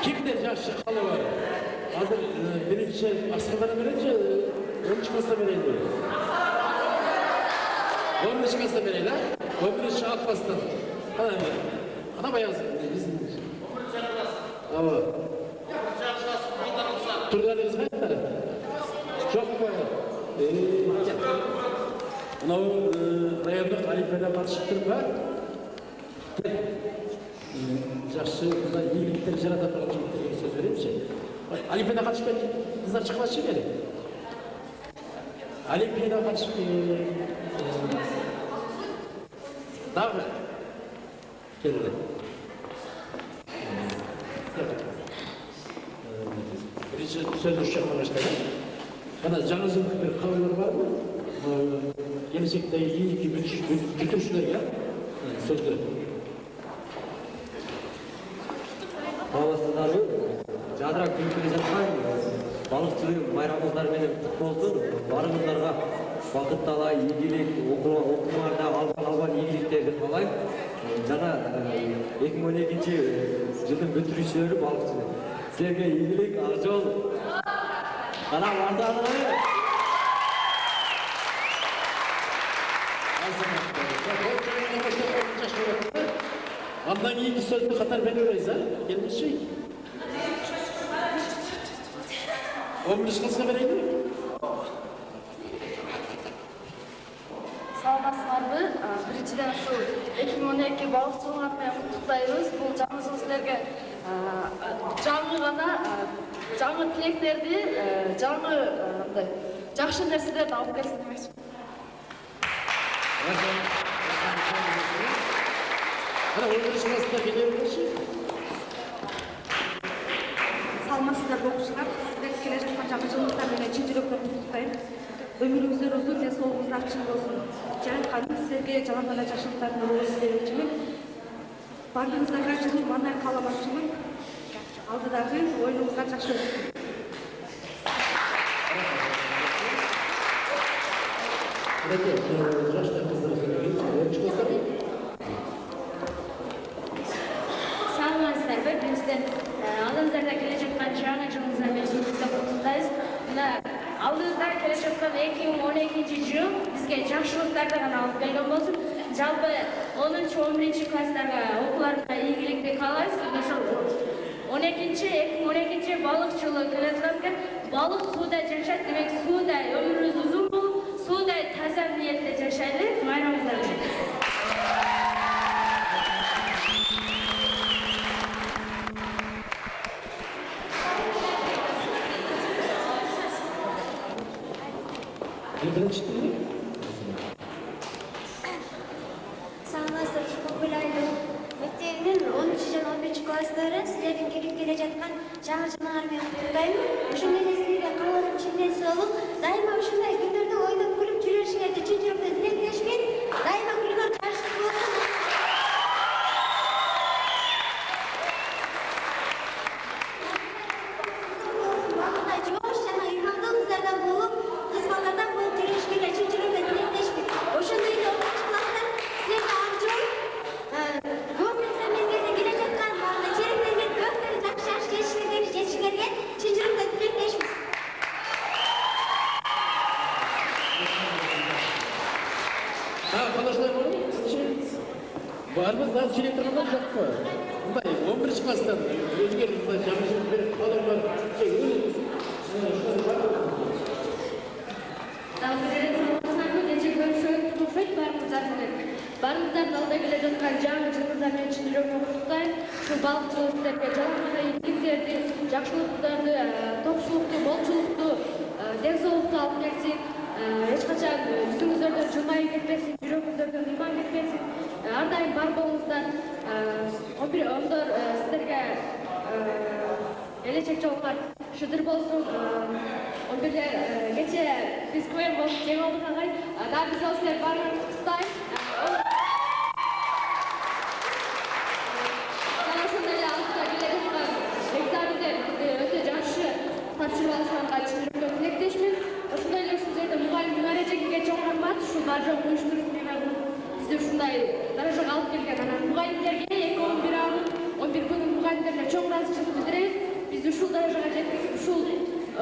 Кимдер жакшы калы бар. Азыр биринчи Аскардан беренчи 10 класста берейли. 11 класста берейли, а? 11 алып класстан. Ана баягы биздин. Ава. Турганыңыз кайда? Жокпу? Мынау райондук Архивде катышып турба? Жақсы, мына ийгиликтер жарата турган жигиттерге сөз беремчи. Архивде катышпай кыздар чыкпачы керек. Архивде катышып дагы келди. Биринчи сөз ушакка баштайм. Кана жаңы жылдык бир кабылдар барбы? Келечекте ийгиликти бүтүрүүчүлөргө сөздөр. Саламатсыздарбы? Жадыраак күнү жаткан балыкчылык майрамыңыздар менен куттуу болсун. Баарыңыздарга бакыт талай, ийгилик, окуумарда албан ийгиликтерди каалайм. Жана 2012 жылдын бүтүрүүчүлөрү балыкчылык. Силерге ийгилик, ак жол. Кана бардыңыздар. Андан кийинки сөздү катар беребиз, а? Келмеши. 11 класска берейли. Саламатсыздарбы? Биринчиден ушул 2012 балыкчылыгы менен куттуктайбыз. Бул жаңы жыл силерге жаңы гана жаңы тилектерди, жаңы мындай жакшы нерселерди алып келсин демекчи. Ана 11 класста келебизчи. Саламатсыздар окуучулар, силерди келе жаткан жаңы жылыңыздар менен чын жүрөктөн куттуктайм. Өмүрүңүздөр узун, ден соолугуңуздар чың болсун. Жараткан силерге жалаң гана жакшылыктарды болсун демекчимин. Бардыгыңыздарга жылуу маанай кааламакчымын. Алдыдагы оюнуңуздар жакшы өтсүн. Саламатсыздарбы? Биринчиден алдыңыздарда келе жаткан жаңы жылыңыздар менен куттуктайбыз. Мына алдыңызда келе жаткан 2012 жыл бизге жакшылыктарды гана алып келген болсун. Жалпы 10-11 класстарга окууларына ийгиликти каалайбыз. Ошол 2012 балыкчылык келе жаткан экен. Балык сууда жашайт, демек сууда өмүрүбүз узун болуп, сууда таза ниетте жашайлы. Майрамыңыздар менен. Саламатсыздар, Көкөлайдын мектебинин 10 жана 11 класстары силердин келе жаткан жаңы жылыңар менен куттуктайм. Ошондой эле силерге кааларым чынден соолук. Дайыма ушундай күндөрдө ойноп күлүп жүрүшүңөрдү чын жүрөктөн тилектешмин. Дайыма күлгөн жашык болсун. Бакытта жош жана ыймандуулуңуздардан болуп, кыз балдардан болуп жүрүшүңөрдү чын жүрөктөн тилектешмин. Ошондой эле 10 класстар силерге ак жол. Көп нерсе менен келе жаткан баары черектерге көптөр жакшы жетишиңерге чын жүрөктөн тилектешмин. Калаштай болуп, барбыз да сүйлөп турган жокпу? Мындай 11 класстан өзгөрүп мындай жаңы жыл берип адамдар Барыңыздарды алда келе жаткан жаңы жылыңыздар менен чын жүрөктөн куттуктайм. Ушул балыкчылык силерге жалаң гана ийгиликтерди, жакшылыктарды, топчулукту, молчулукту, ден соолукту алып келсин. Эч качан үстүңүздөрдөн жылмайып кетпесин, жүрөгүңүздөрдөн ыйман кетпесин. Ар дайым бар болуңуздар. 11 силерге келечек жолуңар шыдыр болсун. 11-дер кече биз квн болуп жеңип алдык агай. Дагы биз силерди баарыңарды куттуктайм. Ошондой эле алдыда келе жаткан экзамендер өтө жакшы тапшырып алышканга чын жүрөктөн тилектешмин. Ошондой эле ушул жерде мугалим арежегиге чоң рахмат. Ушул бар жок уюштуруп бизди ушундай даражага алып келген. Анан мугалимдерге 2-11 11 күнүн мугалимдерине чоң ыраазычылык билдиребиз.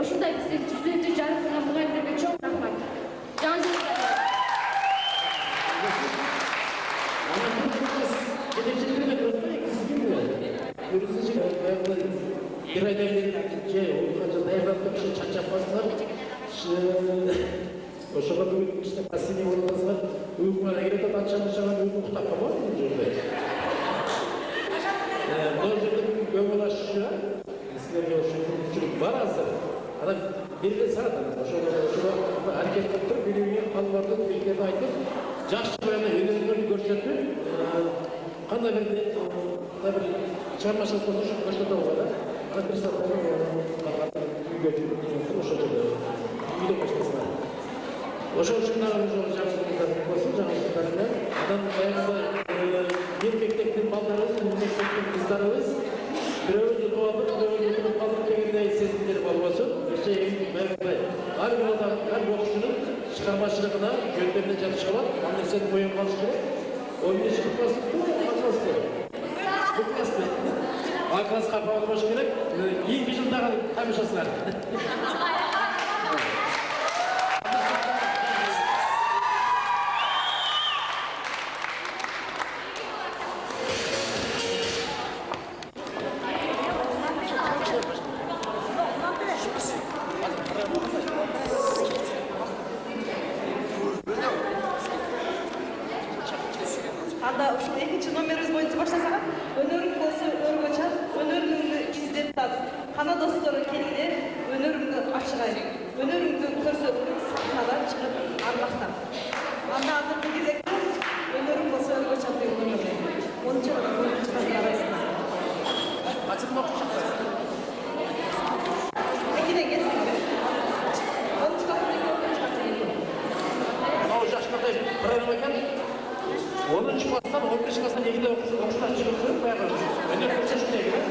ушундай бизди түзүүтү жарыктаган мугалимдерге чоң рахмат. Жаңы жылыңызга bir aydan beri dayanıp çarçap bastılar. Oşağa bugün işte pasini olmazlar. Uykumana girip de açan uykum kutapta var mı burada? Doğrudan gömül aşağı. Sizlerge oşağa var azdır. Adam bir de saat oşağa hareket ettir. Bilimini kalvardı, bilgilerini aytır. Жақсы баяны өнерлерін көрсетіп, қандай бір шығармашылық болса көрсете алуға да. Ана бір сағат үйге жүріп ошо жерде үйде қоштасына. Ошо үшін жаңашылықтардың болсын, жаңашылықтарында адам баяғыда еркектектің балдарыбыз, еркектектің қыздарыбыз біреуді туалып, біреуді тұрып қалып дегендей сезімдер болсын. Әр оқушының шығармашылығына жөнделген жарышқа бар. Анда сен ойын қалыш керек. Ойын шығып басып, бұл класс пен. А классқа қабылдаушы керек. Ең жылдағы тамашасылар. Анда ушул экинчи номерибиз боюнча баштасак, өнөрүң болсо өргө чап, өнөрүңдү издеп тап. Кана достору келиңер, өнөрүңдү ачыгай. Өнөрүңдү көрсөтүп, сахнада чыгып армактап. Анда азыркы кезекте өнөрүң болсо өргө чап деген номер. Ончо арасында. Ачып окуп Экиден келсеңер. Мынау жашынақтай программа екен. 10-шы класстан 15 класстан егінде оқушылар шығып жүріп, баяғы өнер көрсетушілер керек.